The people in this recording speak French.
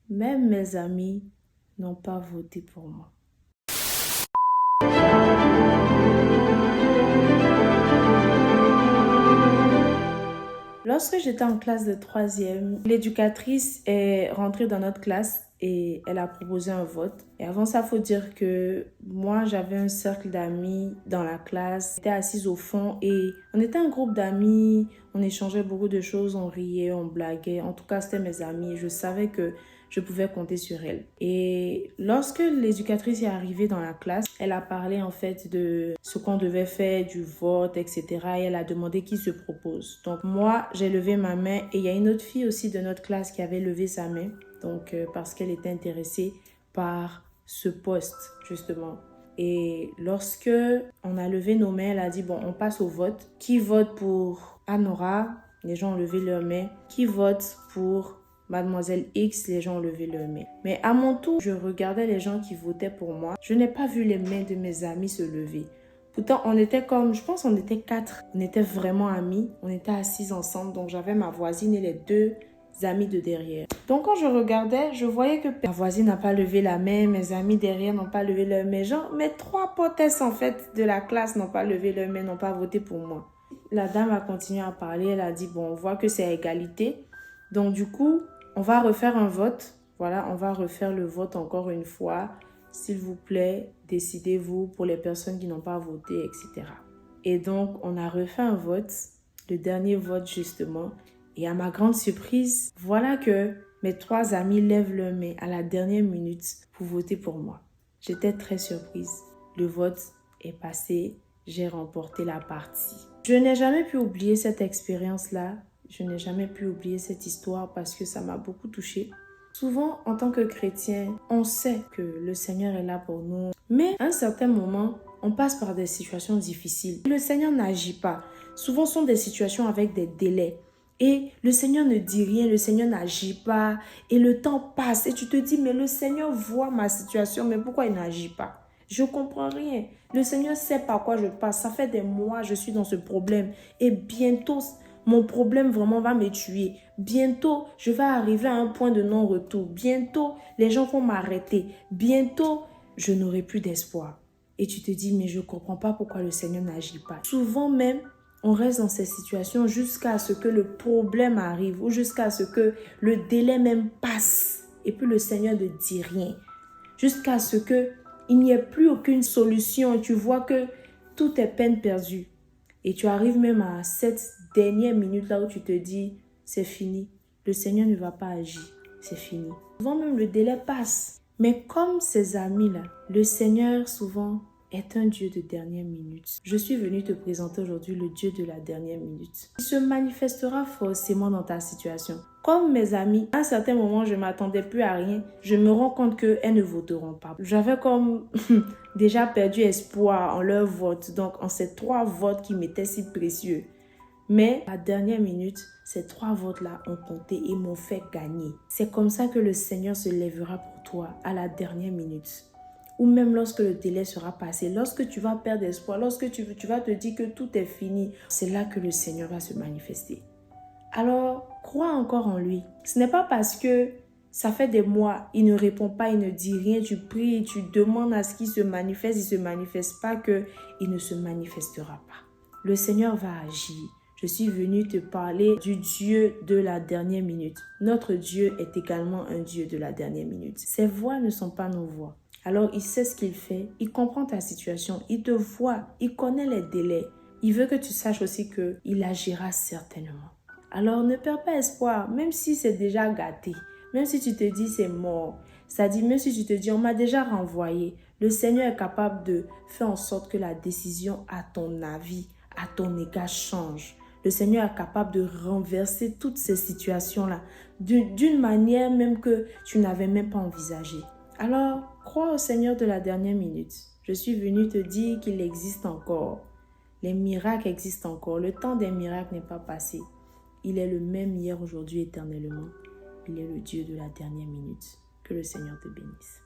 même mes amis n'ont pas voté pour moi. Lorsque j'étais en classe de 3e, l'éducatrice est rentrée dans notre classe et elle a proposé un vote. Et avant ça, il faut dire que moi, j'avais un cercle d'amis dans la classe. J'étais assise au fond et on était un groupe d'amis. On échangeait beaucoup de choses, on riait, on blaguait. En tout cas, c'était mes amis et je savais que je pouvais compter sur elle. Et lorsque l'éducatrice est arrivée dans la classe, elle a parlé en fait de ce qu'on devait faire, du vote, etc. Et elle a demandé qui se propose. Donc moi, j'ai levé ma main et il y a une autre fille aussi de notre classe qui avait levé sa main. Donc parce qu'elle était intéressée par ce poste justement. Et lorsque on a levé nos mains, elle a dit bon, on passe au vote. Qui vote pour Anora? Les gens ont levé leurs mains. Qui vote pour Mademoiselle X? Les gens ont levé leurs mains. Mais à mon tour, je regardais les gens qui votaient pour moi. Je n'ai pas vu les mains de mes amis se lever. Pourtant, on était comme, je pense on était 4. On était vraiment amis. On était assises ensemble. Donc, j'avais ma voisine et les 2 amis de derrière. Donc, quand je regardais, je voyais que ma voisine n'a pas levé la main. Mes amis derrière n'ont pas levé leur main. Genre, mes 3 potes en fait de la classe n'ont pas levé leur main, n'ont pas voté pour moi. La dame a continué à parler. Elle a dit, bon, on voit que c'est à égalité. Donc, du coup, on va refaire un vote. Voilà, on va refaire le vote encore une fois. S'il vous plaît, décidez-vous pour les personnes qui n'ont pas voté, etc. Et donc, on a refait un vote, le dernier vote justement. Et à ma grande surprise, voilà que mes 3 amis lèvent leurs mains à la dernière minute pour voter pour moi. J'étais très surprise. Le vote est passé, j'ai remporté la partie. Je n'ai jamais pu oublier cette expérience-là. Je n'ai jamais pu oublier cette histoire parce que ça m'a beaucoup touchée. Souvent, en tant que chrétien, on sait que le Seigneur est là pour nous. Mais à un certain moment, on passe par des situations difficiles. Le Seigneur n'agit pas. Souvent, ce sont des situations avec des délais. Et le Seigneur ne dit rien, le Seigneur n'agit pas. Et le temps passe et tu te dis, mais le Seigneur voit ma situation, mais pourquoi il n'agit pas? Je ne comprends rien. Le Seigneur sait par quoi je passe. Ça fait des mois que je suis dans ce problème. Et bientôt, mon problème vraiment va me tuer. Bientôt, je vais arriver à un point de non-retour. Bientôt, les gens vont m'arrêter. Bientôt, je n'aurai plus d'espoir. Et tu te dis, mais je ne comprends pas pourquoi le Seigneur n'agit pas. Souvent même, on reste dans ces situations jusqu'à ce que le problème arrive ou jusqu'à ce que le délai même passe. Et puis le Seigneur ne dit rien. Jusqu'à ce qu'il n'y ait plus aucune solution et tu vois que tout est peine perdue. Et tu arrives même à cette dernière minute là où tu te dis, c'est fini. Le Seigneur ne va pas agir. C'est fini. Souvent même le délai passe. Mais comme ces amis-là, le Seigneur souvent est un Dieu de dernière minute. Je suis venue te présenter aujourd'hui le Dieu de la dernière minute. Il se manifestera forcément dans ta situation. Comme mes amis, à un certain moment, je ne m'attendais plus à rien. Je me rends compte qu'elles ne voteront pas. J'avais comme déjà perdu espoir en leur vote. Donc, en ces 3 votes qui m'étaient si précieux. Mais à la dernière minute, ces 3 votes-là ont compté et m'ont fait gagner. C'est comme ça que le Seigneur se lèvera pour toi à la dernière minute. Ou même lorsque le délai sera passé, lorsque tu vas perdre espoir, lorsque tu vas te dire que tout est fini, c'est là que le Seigneur va se manifester. Alors, crois encore en lui. Ce n'est pas parce que ça fait des mois, il ne répond pas, il ne dit rien, tu pries, tu demandes à ce qu'il se manifeste, il ne se manifeste pas qu'il ne se manifestera pas. Le Seigneur va agir. Je suis venue te parler du Dieu de la dernière minute. Notre Dieu est également un Dieu de la dernière minute. Ses voix ne sont pas nos voix. Alors, il sait ce qu'il fait, il comprend ta situation, il te voit, il connaît les délais. Il veut que tu saches aussi qu'il agira certainement. Alors, ne perds pas espoir, même si c'est déjà gâté, même si tu te dis c'est mort. C'est-à-dire, même si tu te dis on m'a déjà renvoyé, le Seigneur est capable de faire en sorte que la décision à ton avis, à ton égard change. Le Seigneur est capable de renverser toutes ces situations-là d'une manière même que tu n'avais même pas envisagée. Alors, crois au Seigneur de la dernière minute. Je suis venue te dire qu'il existe encore. Les miracles existent encore. Le temps des miracles n'est pas passé. Il est le même hier, aujourd'hui, éternellement. Il est le Dieu de la dernière minute. Que le Seigneur te bénisse.